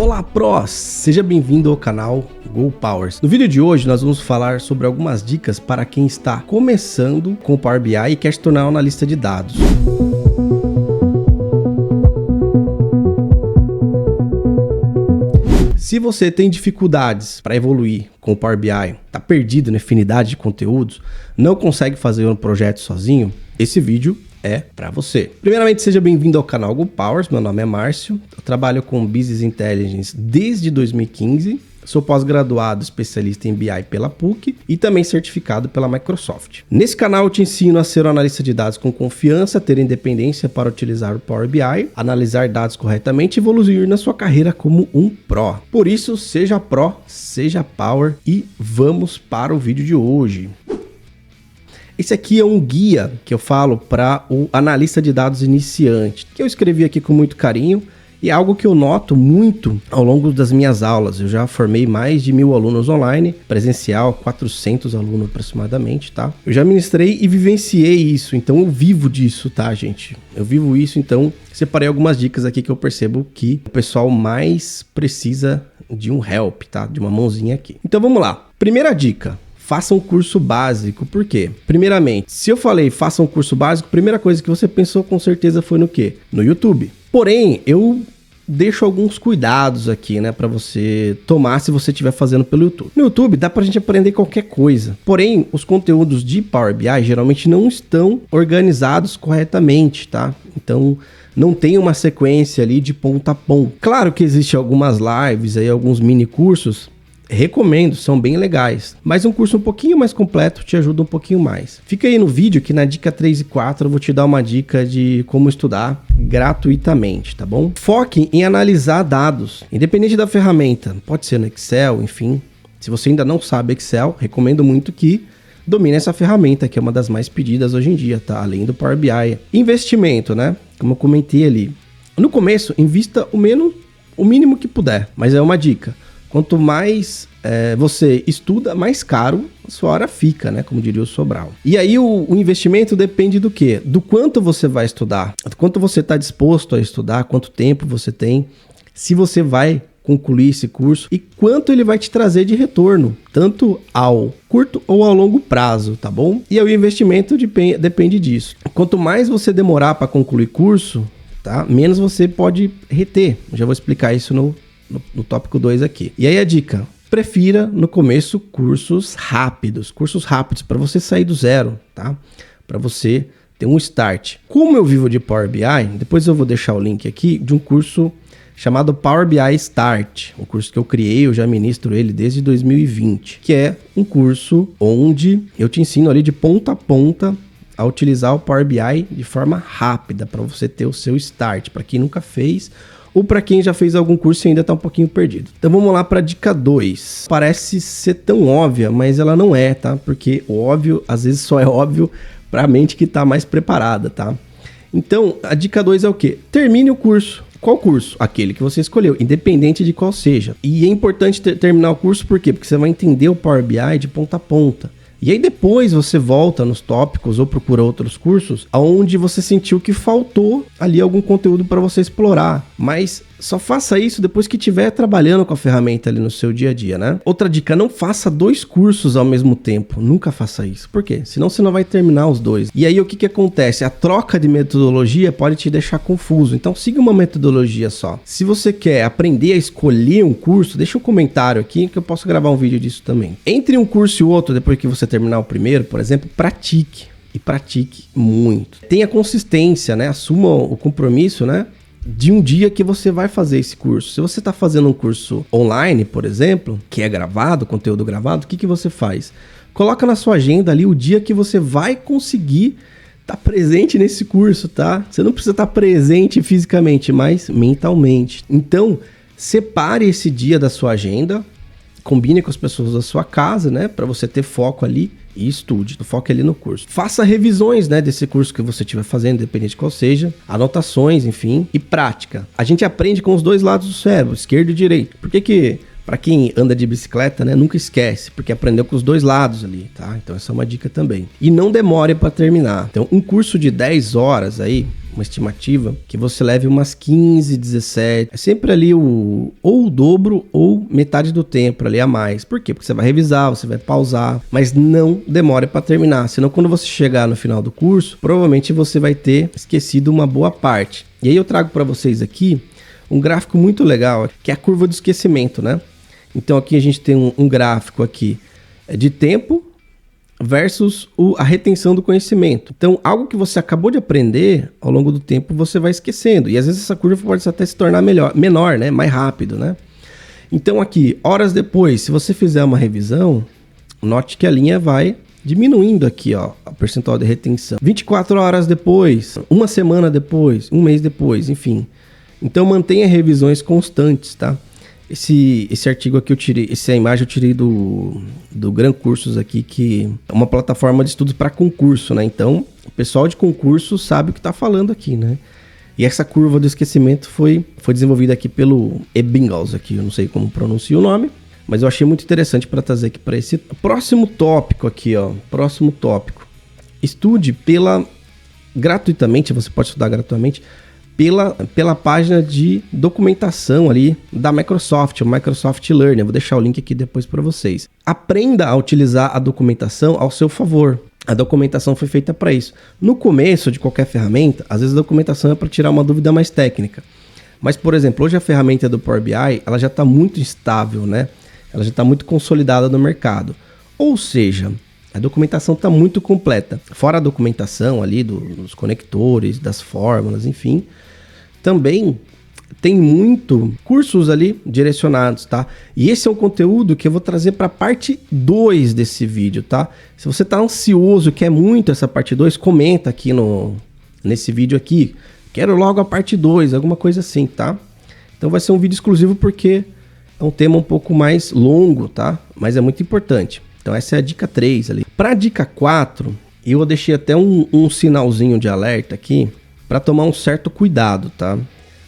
Olá, prós! Seja bem-vindo ao canal GoPowers. No vídeo de hoje nós vamos falar sobre algumas dicas para quem está começando com o Power BI e quer se tornar um analista de dados. Se você tem dificuldades para evoluir com o Power BI, está perdido na infinidade de conteúdos, não consegue fazer um projeto sozinho, esse vídeo é para você. Primeiramente, seja bem-vindo ao canal GoPowers, meu nome é Márcio, eu trabalho com Business Intelligence desde 2015, sou pós-graduado especialista em BI pela PUC e também certificado pela Microsoft. Nesse canal eu te ensino a ser um analista de dados com confiança, ter independência para utilizar o Power BI, analisar dados corretamente e evoluir na sua carreira como um pró. Por isso, seja pró, seja power e vamos para o vídeo de hoje. Esse aqui é um guia que eu falo para o analista de dados iniciante, que eu escrevi aqui com muito carinho e é algo que eu noto muito ao longo das minhas aulas. Eu já formei mais de 1000 alunos online, presencial, 400 alunos aproximadamente, tá? Eu já ministrei e vivenciei isso, então eu vivo disso, tá, gente? Eu vivo isso, então separei algumas dicas aqui que eu percebo que o pessoal mais precisa de um help, tá? De uma mãozinha aqui. Então vamos lá. Primeira dica. Faça um curso básico. Por quê? Primeiramente, se eu falei faça um curso básico, a primeira coisa que você pensou com certeza foi no quê? No YouTube. Porém, eu deixo alguns cuidados aqui, né, para você tomar se você estiver fazendo pelo YouTube. No YouTube dá pra gente aprender qualquer coisa. Porém, os conteúdos de Power BI geralmente não estão organizados corretamente, tá? Então, não tem uma sequência ali de ponta a ponta. Claro que existe algumas lives aí, alguns mini cursos. Recomendo, são bem legais, mas um curso um pouquinho mais completo te ajuda um pouquinho mais. Fica aí no vídeo que na dica 3 e 4 eu vou te dar uma dica de como estudar gratuitamente, tá bom? Foque em analisar dados, independente da ferramenta, pode ser no Excel, enfim. Se você ainda não sabe Excel, recomendo muito que domine essa ferramenta, que é uma das mais pedidas hoje em dia, tá? Além do Power BI. Investimento, né? Como eu comentei ali. No começo, invista o mínimo que puder, mas é uma dica. Quanto mais você estuda, mais caro a sua hora fica, né? Como diria o Sobral. E aí o investimento depende do quê? Do quanto você vai estudar, do quanto você está disposto a estudar, quanto tempo você tem, se você vai concluir esse curso e quanto ele vai te trazer de retorno, tanto ao curto ou ao longo prazo, tá bom? E aí o investimento depende disso. Quanto mais você demorar para concluir curso, tá? Menos você pode reter. Já vou explicar isso no tópico 2 aqui. E aí a dica, prefira no começo cursos rápidos para você sair do zero, tá? Para você ter um start. Como eu vivo de Power BI, depois eu vou deixar o link aqui de um curso chamado Power BI Start, um curso que eu criei, eu já ministro ele desde 2020, que é um curso onde eu te ensino ali de ponta a ponta a utilizar o Power BI de forma rápida para você ter o seu start, para quem nunca fez ou para quem já fez algum curso e ainda está um pouquinho perdido. Então vamos lá para a dica 2. Parece ser tão óbvia, mas ela não é, tá? Porque o óbvio, às vezes só é óbvio para a mente que está mais preparada, tá? Então, a dica 2 é o quê? Termine o curso. Qual curso? Aquele que você escolheu, independente de qual seja. E é importante terminar o curso, por quê? Porque você vai entender o Power BI de ponta a ponta. E aí depois você volta nos tópicos ou procura outros cursos onde você sentiu que faltou ali algum conteúdo para você explorar. Mas só faça isso depois que estiver trabalhando com a ferramenta ali no seu dia a dia, né? Outra dica, não faça 2 cursos ao mesmo tempo. Nunca faça isso. Por quê? Senão você não vai terminar os 2. E aí o que acontece? A troca de metodologia pode te deixar confuso. Então siga uma metodologia só. Se você quer aprender a escolher um curso, deixa um comentário aqui que eu posso gravar um vídeo disso também. Entre um curso e outro, depois que você terminar o primeiro, por exemplo, pratique. E pratique muito. Tenha consistência, né? Assuma o compromisso, né? De um dia que você vai fazer esse curso. Se você está fazendo um curso online, por exemplo, que é gravado, conteúdo gravado, o que você faz? Coloca na sua agenda ali o dia que você vai conseguir estar presente nesse curso, tá? Você não precisa estar presente fisicamente, mas mentalmente. Então, separe esse dia da sua agenda, combine com as pessoas da sua casa, né? Para você ter foco ali e estude, foque ali no curso. Faça revisões, né, desse curso que você estiver fazendo, independente de qual seja, anotações, enfim, e prática. A gente aprende com os dois lados do cérebro, esquerdo e direito. Por que Para quem anda de bicicleta, né, nunca esquece, porque aprendeu com os dois lados ali, tá? Então essa é uma dica também. E não demore para terminar. Então um curso de 10 horas aí, uma estimativa, que você leve umas 15, 17, é sempre ali ou o dobro ou metade do tempo ali a mais. Por quê? Porque você vai revisar, você vai pausar, mas não demore para terminar, senão quando você chegar no final do curso, provavelmente você vai ter esquecido uma boa parte. E aí eu trago para vocês aqui um gráfico muito legal, que é a curva do esquecimento, né? Então aqui a gente tem um gráfico aqui de tempo versus a retenção do conhecimento. Então, algo que você acabou de aprender, ao longo do tempo você vai esquecendo. E às vezes essa curva pode até se tornar menor, né? Mais rápido, né? Então aqui, horas depois, se você fizer uma revisão, note que a linha vai diminuindo aqui, ó, a percentual de retenção. 24 horas depois, uma semana depois, um mês depois, enfim. Então mantenha revisões constantes, tá? Esse artigo aqui eu tirei, essa imagem eu tirei do Gran Cursos aqui, que é uma plataforma de estudos para concurso, né? Então, o pessoal de concurso sabe o que está falando aqui, né? E essa curva do esquecimento foi desenvolvida aqui pelo Ebbinghaus, aqui, eu não sei como pronuncia o nome, mas eu achei muito interessante para trazer aqui para esse próximo tópico aqui, ó. Próximo tópico. Estude gratuitamente, você pode estudar gratuitamente, pela página de documentação ali da Microsoft, o Microsoft Learning. Eu vou deixar o link aqui depois para vocês. Aprenda a utilizar a documentação ao seu favor. A documentação foi feita para isso. No começo de qualquer ferramenta, às vezes a documentação é para tirar uma dúvida mais técnica. Mas, por exemplo, hoje a ferramenta do Power BI, ela já está muito estável, né? Ela já está muito consolidada no mercado. Ou seja, a documentação está muito completa. Fora a documentação ali dos conectores, das fórmulas, enfim. Também tem muito cursos ali direcionados, tá? E esse é um conteúdo que eu vou trazer para a parte 2 desse vídeo, tá? Se você está ansioso, quer muito essa parte 2, comenta aqui nesse vídeo aqui. Quero logo a parte 2, alguma coisa assim, tá? Então vai ser um vídeo exclusivo porque é um tema um pouco mais longo, tá? Mas é muito importante. Então essa é a dica 3 ali. Para a dica 4, eu deixei até um sinalzinho de alerta aqui para tomar um certo cuidado, tá?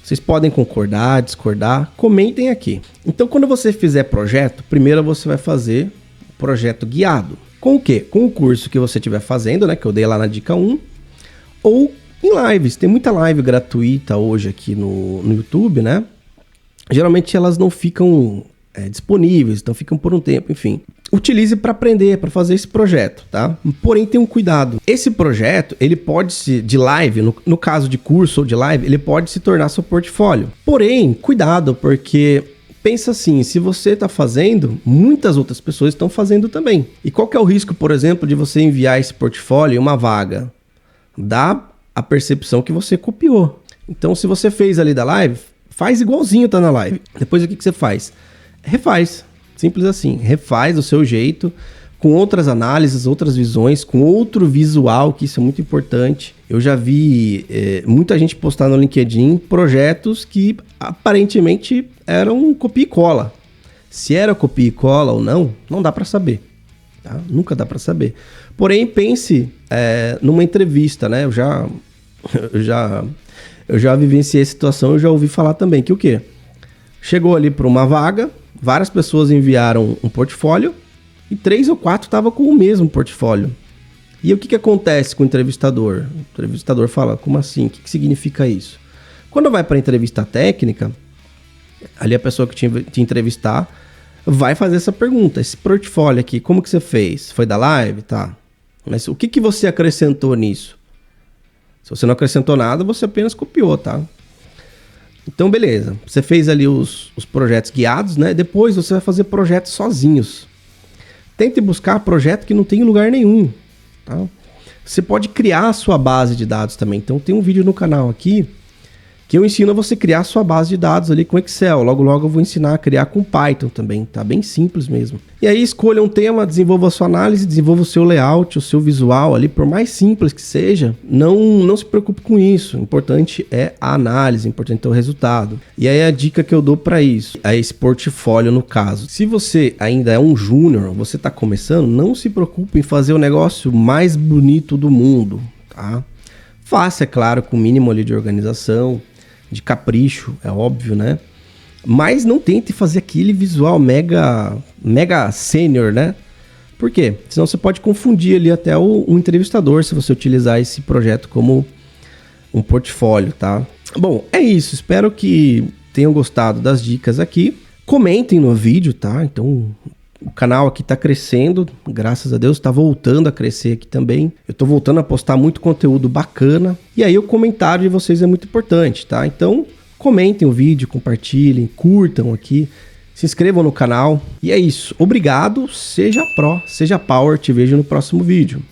Vocês podem concordar, discordar, comentem aqui. Então quando você fizer projeto, primeiro você vai fazer projeto guiado. Com o quê? Com o curso que você estiver fazendo, né? Que eu dei lá na dica 1. Ou em lives. Tem muita live gratuita hoje aqui no YouTube, né? Geralmente elas não ficam disponíveis, então ficam por um tempo, enfim. Utilize para aprender, para fazer esse projeto, tá? Porém, tem um cuidado. Esse projeto, ele pode se, de live, no caso de curso ou de live, ele pode se tornar seu portfólio. Porém, cuidado, porque pensa assim, se você está fazendo, muitas outras pessoas estão fazendo também. E qual que é o risco, por exemplo, de você enviar esse portfólio em uma vaga? Dá a percepção que você copiou. Então, se você fez ali da live, faz igualzinho tá na live. Depois, o que você faz? Refaz. Simples assim, refaz do seu jeito, com outras análises, outras visões, com outro visual, que isso é muito importante. Eu já vi muita gente postar no LinkedIn projetos que aparentemente eram copia e cola. Se era copia e cola ou não, não dá para saber. Tá? Nunca dá para saber. Porém, pense numa entrevista, né? Eu já vivenciei essa situação, eu já ouvi falar também que o quê? Chegou ali para uma vaga, várias pessoas enviaram um portfólio e 3 ou 4 estavam com o mesmo portfólio. E o que acontece com o entrevistador? O entrevistador fala, como assim? O que significa isso? Quando vai para a entrevista técnica, ali a pessoa que te entrevistar vai fazer essa pergunta. Esse portfólio aqui, como que você fez? Foi da live? Tá. Mas o que você acrescentou nisso? Se você não acrescentou nada, você apenas copiou, tá? Então, beleza. Você fez ali os projetos guiados, né? Depois você vai fazer projetos sozinhos. Tente buscar projeto que não tem lugar nenhum, tá? Você pode criar a sua base de dados também. Então, tem um vídeo no canal aqui que eu ensino a você criar a sua base de dados ali com Excel. Logo, logo eu vou ensinar a criar com Python também, tá? Bem simples mesmo. E aí, escolha um tema, desenvolva a sua análise, desenvolva o seu layout, o seu visual ali, por mais simples que seja, não se preocupe com isso. O importante é a análise, o importante é o resultado. E aí, a dica que eu dou para isso, é esse portfólio no caso. Se você ainda é um júnior, você tá começando, não se preocupe em fazer o negócio mais bonito do mundo, tá? Faça, é claro, com o mínimo ali de organização, de capricho, é óbvio, né? Mas não tente fazer aquele visual mega sênior, né? Por quê? Senão você pode confundir ali até o entrevistador se você utilizar esse projeto como um portfólio, tá? Bom, é isso. Espero que tenham gostado das dicas aqui. Comentem no vídeo, tá? Então, o canal aqui tá crescendo, graças a Deus, tá voltando a crescer aqui também. Eu tô voltando a postar muito conteúdo bacana. E aí o comentário de vocês é muito importante, tá? Então, comentem o vídeo, compartilhem, curtam aqui, se inscrevam no canal. E é isso. Obrigado, seja Pro, seja Power. Te vejo no próximo vídeo.